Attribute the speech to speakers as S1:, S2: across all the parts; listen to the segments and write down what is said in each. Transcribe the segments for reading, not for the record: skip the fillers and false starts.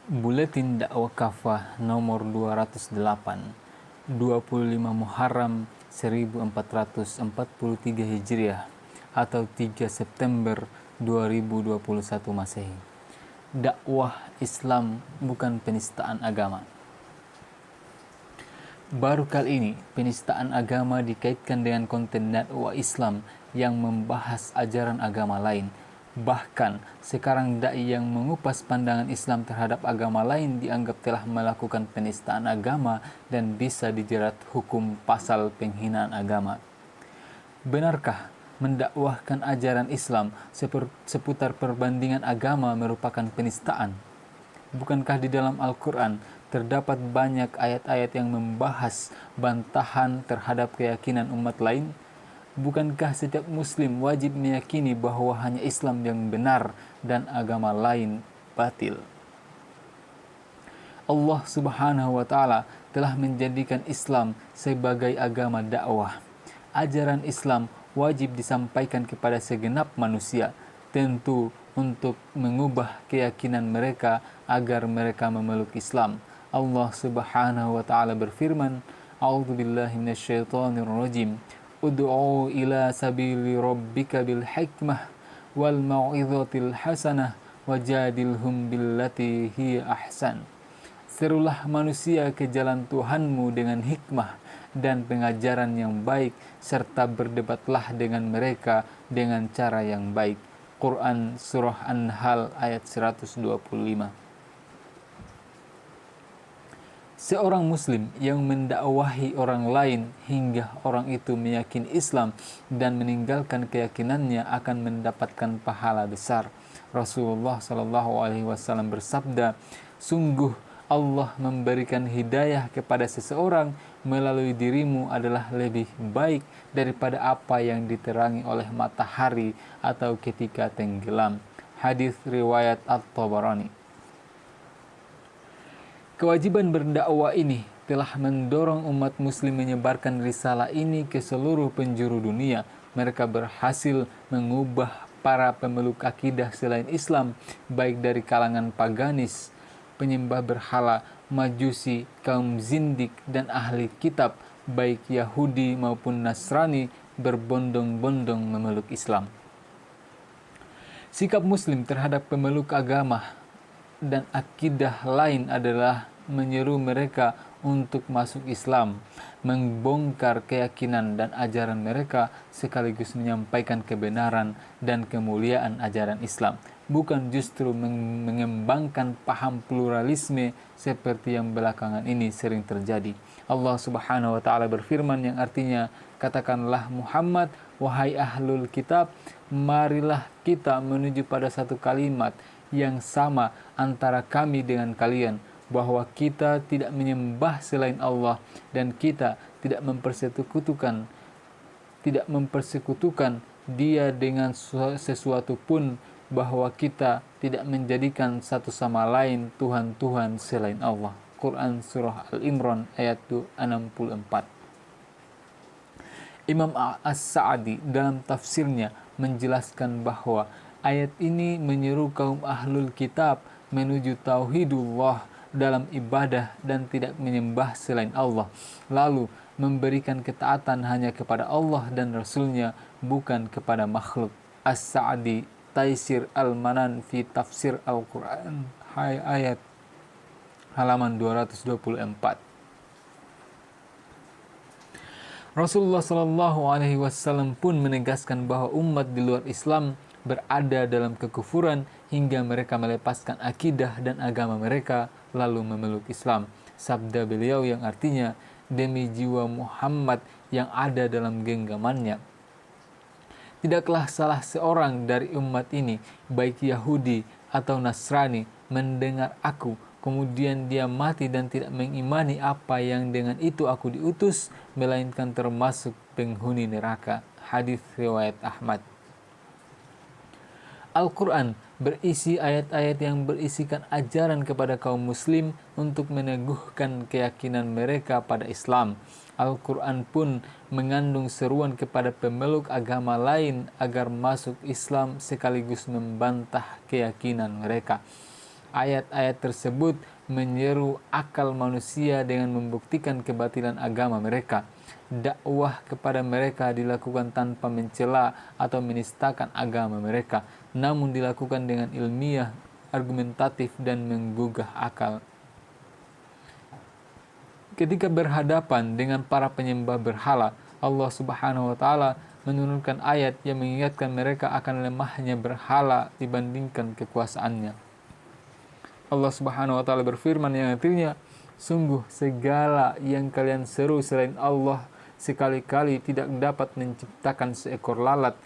S1: Buletin Dakwah Kafah nomor 208, 25 Muharram 1443 Hijriah atau 3 September 2021 Masehi. Dakwah Islam bukan penistaan agama. Baru kali ini, penistaan agama dikaitkan dengan konten dakwah Islam yang membahas ajaran agama lain. Bahkan, sekarang dai yang mengupas pandangan Islam terhadap agama lain dianggap telah melakukan penistaan agama dan bisa dijerat hukum pasal penghinaan agama. Benarkah mendakwahkan ajaran Islam seputar perbandingan agama merupakan penistaan? Bukankah di dalam Al-Quran terdapat banyak ayat-ayat yang membahas bantahan terhadap keyakinan umat lain? Bukankah setiap muslim wajib meyakini bahwa hanya Islam yang benar dan agama lain batil? Allah Subhanahu wa Ta'ala telah menjadikan Islam sebagai agama dakwah. Ajaran Islam wajib disampaikan kepada segenap manusia, tentu untuk mengubah keyakinan mereka agar mereka memeluk Islam. Allah Subhanahu wa Ta'ala berfirman, A'udzubillahi minasyaitonirrajim. Ud'u ila sabili rabbika bil hikmah wal mau'izatil hasanah wajadilhum billati hiya ahsan. Serulah manusia ke jalan Tuhanmu dengan hikmah dan pengajaran yang baik, serta berdebatlah dengan mereka dengan cara yang baik. Quran Surah An-Nahl ayat 125. Seorang muslim yang mendakwahi orang lain hingga orang itu meyakini Islam dan meninggalkan keyakinannya akan mendapatkan pahala besar. Rasulullah SAW bersabda, sungguh Allah memberikan hidayah kepada seseorang melalui dirimu adalah lebih baik daripada apa yang diterangi oleh matahari atau ketika tenggelam. Hadis riwayat At-Tabarani. Kewajiban berdakwah ini telah mendorong umat muslim menyebarkan risalah ini ke seluruh penjuru dunia. Mereka berhasil mengubah para pemeluk akidah selain Islam, baik dari kalangan paganis, penyembah berhala, majusi, kaum zindik, dan ahli kitab, baik Yahudi maupun Nasrani, berbondong-bondong memeluk Islam. Sikap muslim terhadap pemeluk agama dan akidah lain adalah menyeru mereka untuk masuk Islam, membongkar keyakinan dan ajaran mereka, sekaligus menyampaikan kebenaran dan kemuliaan ajaran Islam, bukan justru mengembangkan paham pluralisme seperti yang belakangan ini sering terjadi. Allah Subhanahu wa Ta'ala berfirman yang artinya, katakanlah Muhammad, wahai ahlul kitab, marilah kita menuju pada satu kalimat yang sama antara kami dengan kalian, bahwa kita tidak menyembah selain Allah dan kita tidak mempersekutukan Dia dengan sesuatu pun, bahwa kita tidak menjadikan satu sama lain Tuhan-Tuhan selain Allah. Quran Surah Al-Imran ayat 64. Imam As-Sa'di dalam tafsirnya menjelaskan bahwa ayat ini menyeru kaum ahlul kitab menuju tauhidullah dalam ibadah dan tidak menyembah selain Allah, lalu memberikan ketaatan hanya kepada Allah dan Rasulnya, bukan kepada makhluk. As-Sa'di, Taisir Al-Manan fi Tafsir Al-Quran, ayat halaman 224. Rasulullah SAW pun menegaskan bahwa umat di luar Islam berada dalam kekufuran hingga mereka melepaskan akidah dan agama mereka lalu memeluk Islam. Sabda beliau yang artinya, demi jiwa Muhammad yang ada dalam genggamannya, tidaklah salah seorang dari umat ini, baik Yahudi atau Nasrani, mendengar aku, kemudian dia mati dan tidak mengimani apa yang dengan itu aku diutus, melainkan termasuk penghuni neraka. Hadis riwayat Ahmad. Al-Quran berisi ayat-ayat yang berisikan ajaran kepada kaum muslim untuk meneguhkan keyakinan mereka pada Islam. Al-Quran pun mengandung seruan kepada pemeluk agama lain agar masuk Islam sekaligus membantah keyakinan mereka. Ayat-ayat tersebut menyeru akal manusia dengan membuktikan kebatilan agama mereka. Dakwah kepada mereka dilakukan tanpa mencela atau menistakan agama mereka, namun dilakukan dengan ilmiah, argumentatif, dan menggugah akal. Ketika berhadapan dengan para penyembah berhala, Allah Subhanahu wa taala menurunkan ayat yang mengingatkan mereka akan lemahnya berhala dibandingkan kekuasaannya. Allah Subhanahu wa taala berfirman yang artinya, sungguh segala yang kalian seru selain Allah sekali-kali tidak dapat menciptakan seekor lalat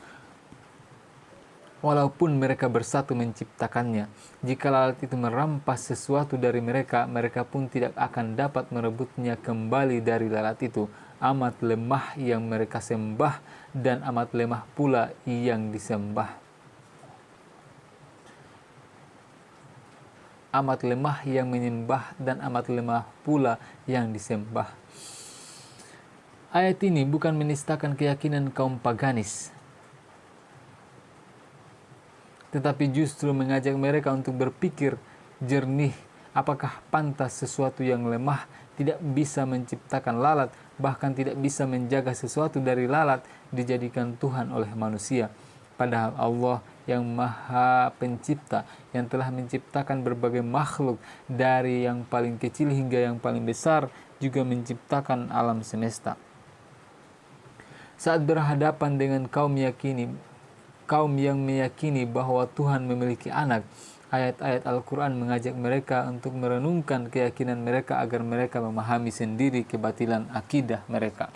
S1: walaupun mereka bersatu menciptakannya. Jika lalat itu merampas sesuatu dari mereka, mereka pun tidak akan dapat merebutnya kembali dari lalat itu. Amat lemah yang mereka sembah dan amat lemah pula yang disembah. Amat lemah yang menyembah dan amat lemah pula yang disembah. Ayat ini bukan menistakan keyakinan kaum paganis, tetapi justru mengajak mereka untuk berpikir jernih, apakah pantas sesuatu yang lemah tidak bisa menciptakan lalat, bahkan tidak bisa menjaga sesuatu dari lalat dijadikan Tuhan oleh manusia. Padahal Allah yang maha pencipta, yang telah menciptakan berbagai makhluk dari yang paling kecil hingga yang paling besar, juga menciptakan alam semesta. Saat berhadapan dengan kaum yang meyakini bahwa Tuhan memiliki anak, ayat-ayat Al-Quran mengajak mereka untuk merenungkan keyakinan mereka agar mereka memahami sendiri kebatilan akidah mereka.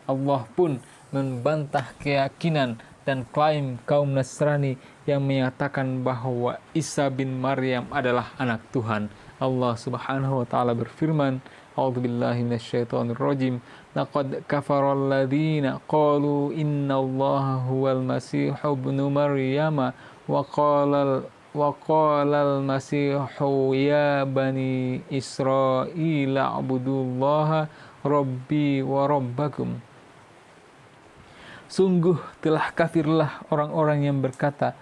S1: Allah pun membantah keyakinan dan klaim kaum Nasrani yang menyatakan bahwa Isa bin Maryam adalah anak Tuhan. Allah Subhanahu wa taala berfirman, A'udzubillahi minasyaitonirrajim. Laqad kafaral ladzina qalu innallaha huwal masih ibnu Maryam wa qala al-masihu ya bani Israila a'budullaha rabbi wa rabbakum. Sungguh telah kafirlah orang-orang yang berkata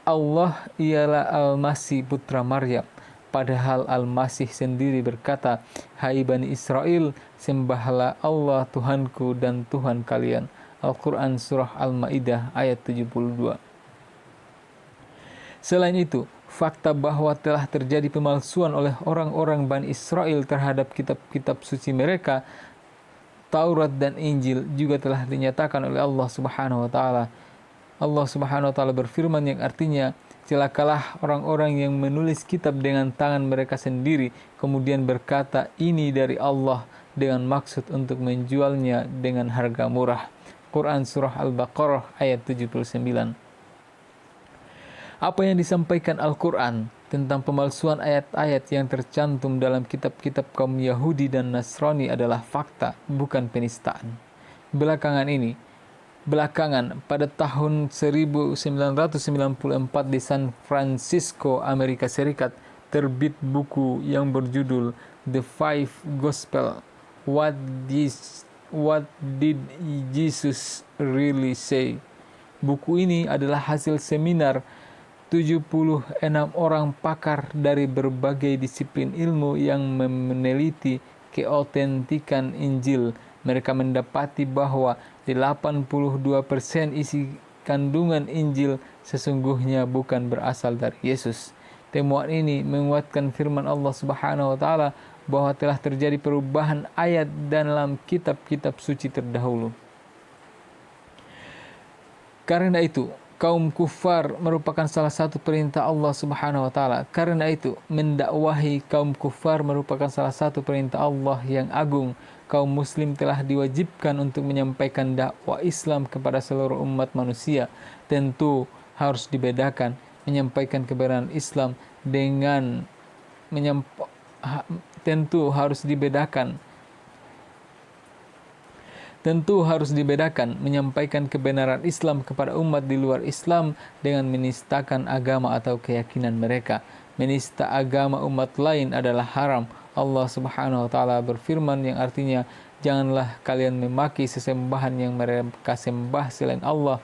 S1: Allah ialah Al-Masih putra Maryam, padahal Al-Masih sendiri berkata, hai Bani Israel, sembahlah Allah Tuhanku dan Tuhan kalian. Al-Quran Surah Al-Ma'idah ayat 72. Selain itu, fakta bahwa telah terjadi pemalsuan oleh orang-orang Bani Israel terhadap kitab-kitab suci mereka, Taurat dan Injil, juga telah dinyatakan oleh Allah Subhanahu wa taala. Allah Subhanahu wa taala berfirman yang artinya, celakalah orang-orang yang menulis kitab dengan tangan mereka sendiri, kemudian berkata ini dari Allah dengan maksud untuk menjualnya dengan harga murah. Quran Surah Al-Baqarah ayat 79. Apa yang disampaikan Al-Quran tentang pemalsuan ayat-ayat yang tercantum dalam kitab-kitab kaum Yahudi dan Nasrani adalah fakta, bukan penistaan. Belakangan pada tahun 1994 di San Francisco, Amerika Serikat, terbit buku yang berjudul The Five Gospel, What Did Jesus Really Say? Buku ini adalah hasil seminar 76 orang pakar dari berbagai disiplin ilmu yang meneliti keautentikan Injil. Mereka mendapati bahwa 82% isi kandungan Injil sesungguhnya bukan berasal dari Yesus. Temuan ini menguatkan firman Allah Subhanahu wa taala bahwa telah terjadi perubahan ayat dalam kitab-kitab suci terdahulu. Karena itu, kaum kufar merupakan salah satu perintah Allah Subhanahu wa taala. Karena itu, mendakwahi kaum kufar merupakan salah satu perintah Allah yang agung. Kaum muslim telah diwajibkan untuk menyampaikan dakwah Islam kepada seluruh umat manusia. Tentu harus dibedakan menyampaikan kebenaran Islam dengan Tentu harus dibedakan menyampaikan kebenaran Islam kepada umat di luar Islam dengan menistakan agama atau keyakinan mereka. Menista agama umat lain adalah haram. Allah Subhanahu wa taala berfirman yang artinya, janganlah kalian memaki sesembahan yang mereka sembah selain Allah